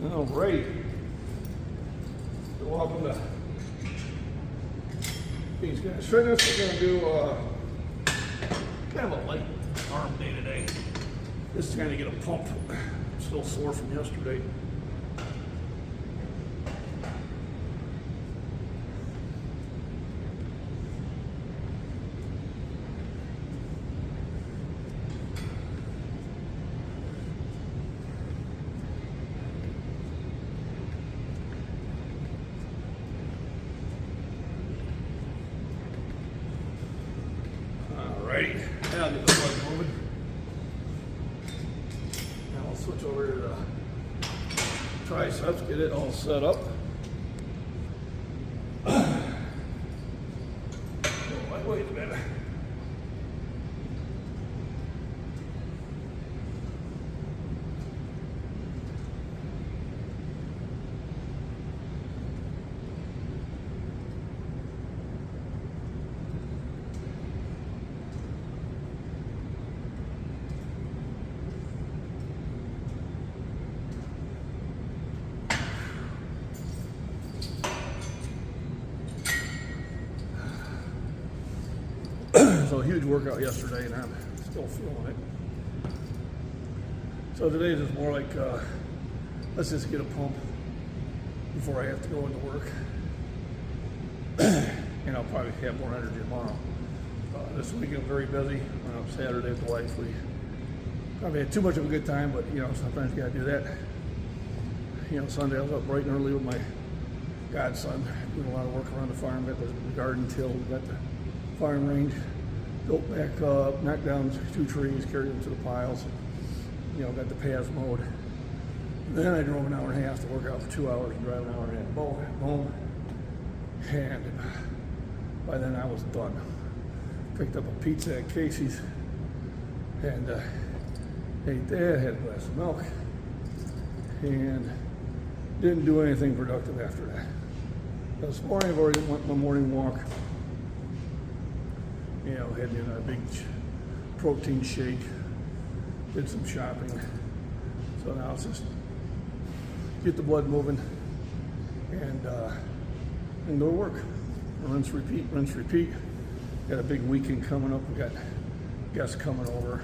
All right. So welcome to Beans Guys Fitness. We're going to do kind of a light arm day today. Just trying to get a pump. I'm still sore from yesterday. Alrighty, now I'll get the blood moving. Now I'll switch over to the triceps, get it all set up. Wait a minute. So a huge workout yesterday, and I'm still feeling it. So today is just more like, let's just get a pump before I have to go into work. And I'll probably have more energy tomorrow. This week I'm very busy. On Saturday with the wife, we probably had too much of a good time, but you know, sometimes you gotta do that. You know, Sunday I was up bright and early with my godson, doing a lot of work around the farm, got the garden tilled, got the farm range built back up, knocked down 2 trees, carried them to the piles, you know, got the paths mowed. Then I drove an hour and a half to work out for 2 hours and drive an hour and a half home. And by then I was done. Picked up a pizza at Casey's and ate that, had a glass of milk, and didn't do anything productive after that. This morning I've already went my morning walk. You know, had in a big protein shake, did some shopping. So now it's just get the blood moving and go to work. Rinse, repeat, rinse, repeat. Got a big weekend coming up. We got guests coming over.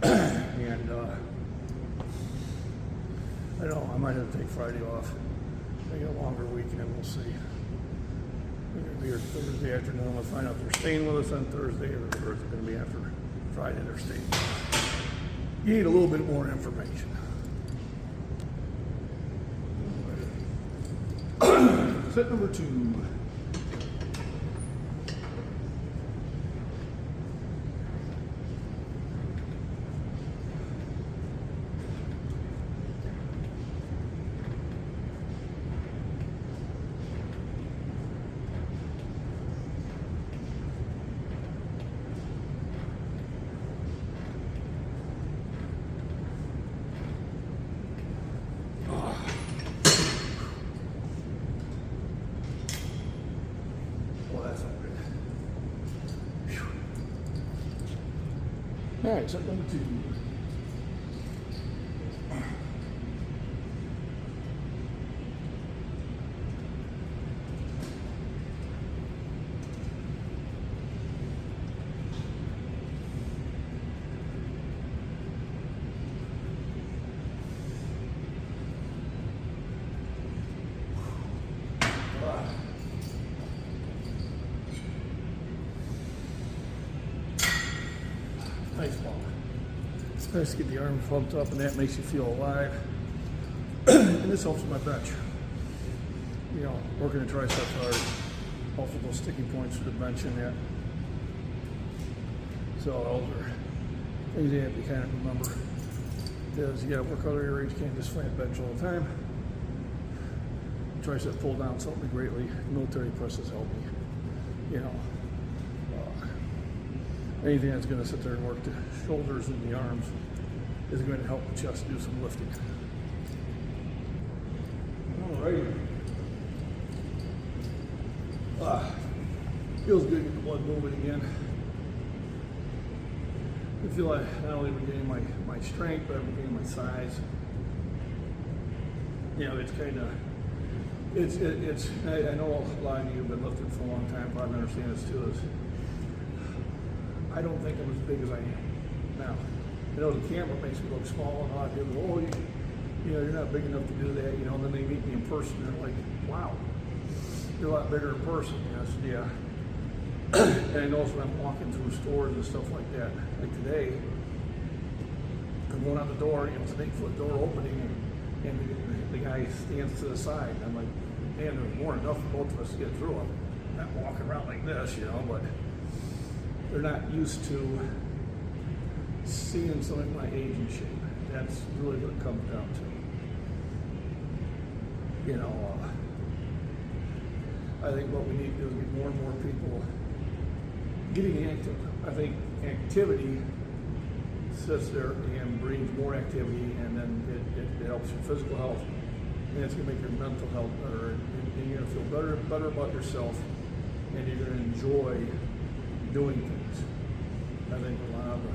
And I don't know, I might have to take Friday off. Maybe a longer weekend, we'll see. We're going to be here Thursday afternoon. We'll find out if they're staying with us on Thursday or if they're going to be after Friday they're staying. You need a little bit more information. Set number 2. All right, set number 2. Nice ball. It's nice to get the arm pumped up, and that makes you feel alive. And this helps with my bench. You know, working the triceps hard, also those sticking points for the bench in that. So those are things you have to kind of remember. Because you got to work other areas, you can't just flat bench all the time. Tricep pull down helped me greatly. Military presses help me. You know. Anything that's going to sit there and work the shoulders and the arms is going to help the chest do some lifting. Alrighty. Feels good to get the blood moving again. I feel like not only regaining my strength, but I'm regaining my size. you know, it's kind of, I know a lot of you have been lifting for a long time, probably understand this too, is I don't think I'm as big as I am now. You know, the camera makes me look small, and a lot of people go, oh, you know, you're not big enough to do that, you know, and then they meet me in person, and they're like, wow, you're a lot bigger in person. And I said, yeah. And I notice when I'm walking through stores and stuff like that, like today, I'm going out the door, you know, it's an 8-foot door opening, and the guy stands to the side, and I'm like, man, there's more than enough for both of us to get through. I'm not walking around like this, you know, but they're not used to seeing something my age and shape. That's really what it comes down to. You know, I think what we need to do is get more and more people getting active. I think activity sits there and brings more activity, and then it helps your physical health, and it's going to make your mental health better, and you're going to feel better about yourself, and you're going to enjoy doing things. I think a lot of the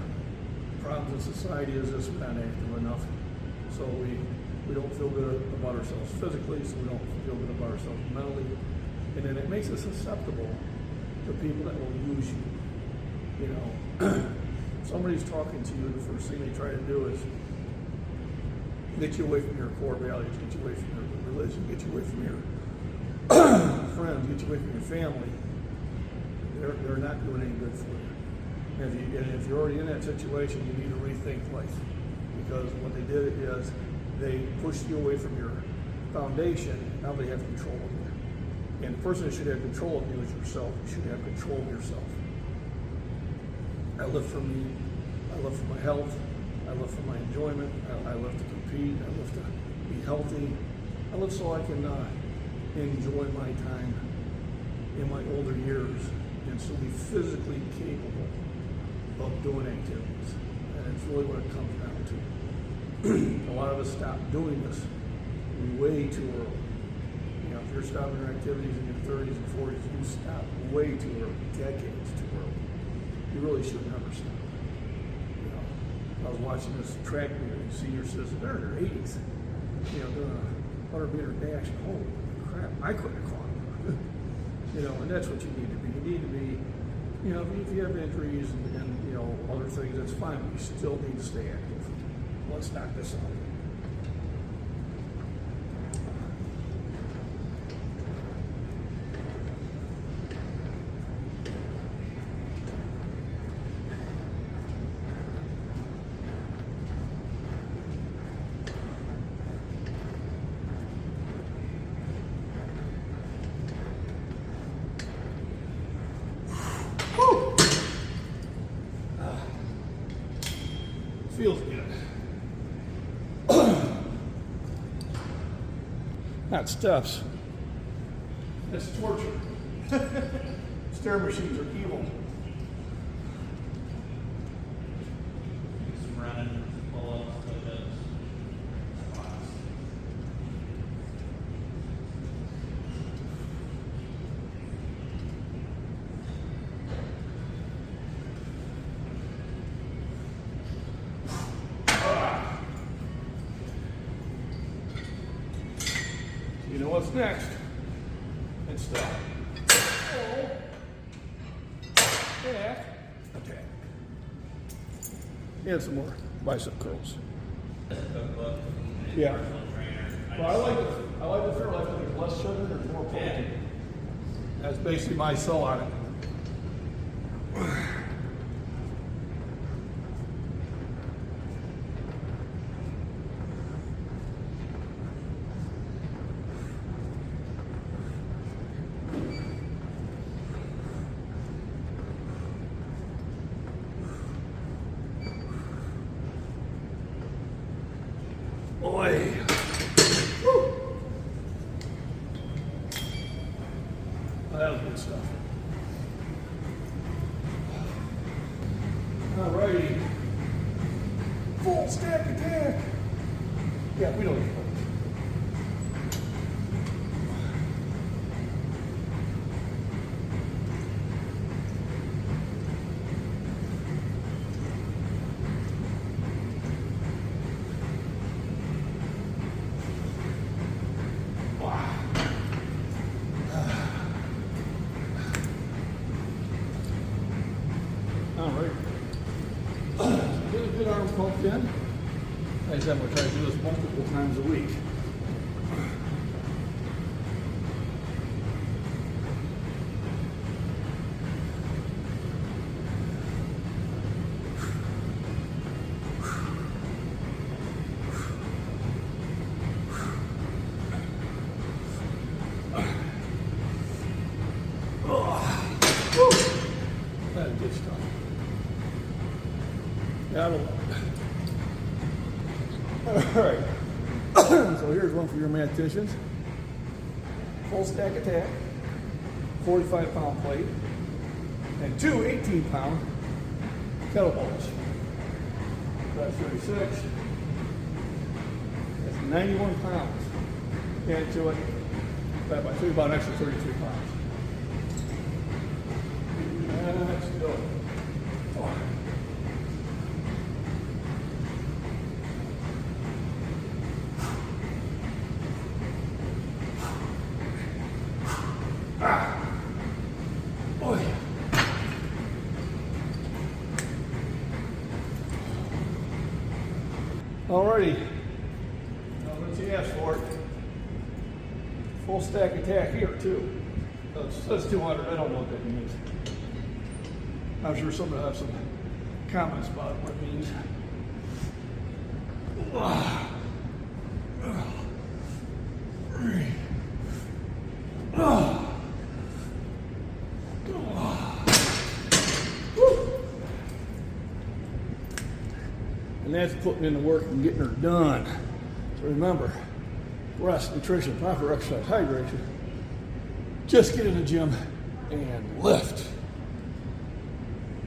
problems in society is this: we're not active enough, so we don't feel good about ourselves physically, so we don't feel good about ourselves mentally, and then it makes us susceptible to people that will use you. You know, somebody's talking to you, the first thing they try to do is get you away from your core values, get you away from your religion, get you away from your friends, get you away from your family. They're not doing any good for you. And if you're already in that situation, you need to rethink life, because what they did is they pushed you away from your foundation. Now they have control of you. And the person that should have control of you is yourself. You should have control of yourself. I live for me. I live for my health. I live for my enjoyment. I live to compete. I live to be healthy. I live so I can enjoy my time in my older years, and still be physically capable of doing activities. And it's really what it comes down to. A lot of us stop doing this way too early. You know, if you're stopping your activities in your 30s and 40s, you stop way too early, decades too early. You really should never stop. You know, I was watching this track meet, senior citizens, they're in their 80s, you know, doing a 100-meter dash. Holy crap, I couldn't have caught them. You know, and that's what you need to be. You need to be, you know, if you have injuries and you know, other things, that's fine, but you still need to stay active. Let's knock this out. Feels good. Not steps. That's torture. Stair machines are evil. Some running, pull-ups, push-ups, squats. You know what's next? It's the pull, back, attack. And some more bicep curls. Cookbook. Yeah. Personal trainer. Well, I like the Fairlife. I think it's less sugar, there's more protein. That's basically my sell on it. Boy. Woo. Oh, that was good stuff. Alrighty. Full stack attack. Yeah, we don't need that. pumped in. Like I said, I'm going to try to do this multiple times a week. That gets tough. Gotta love it. All right. So here's one for your mathematicians. Full stack attack, 45-pound plate, and two 18-pound kettlebells. That's 36. That's 91 pounds. Add to it, that by three, about an extra 33 pounds. Let's go. Oh yeah. Alrighty. Now let's see, ask for it. Full stack attack here too. That's 200. I don't know what that means. I'm sure somebody will have some comments about what it means. And that's putting in the work and getting her done. So remember, rest, nutrition, proper exercise, hydration. Just get in the gym and lift.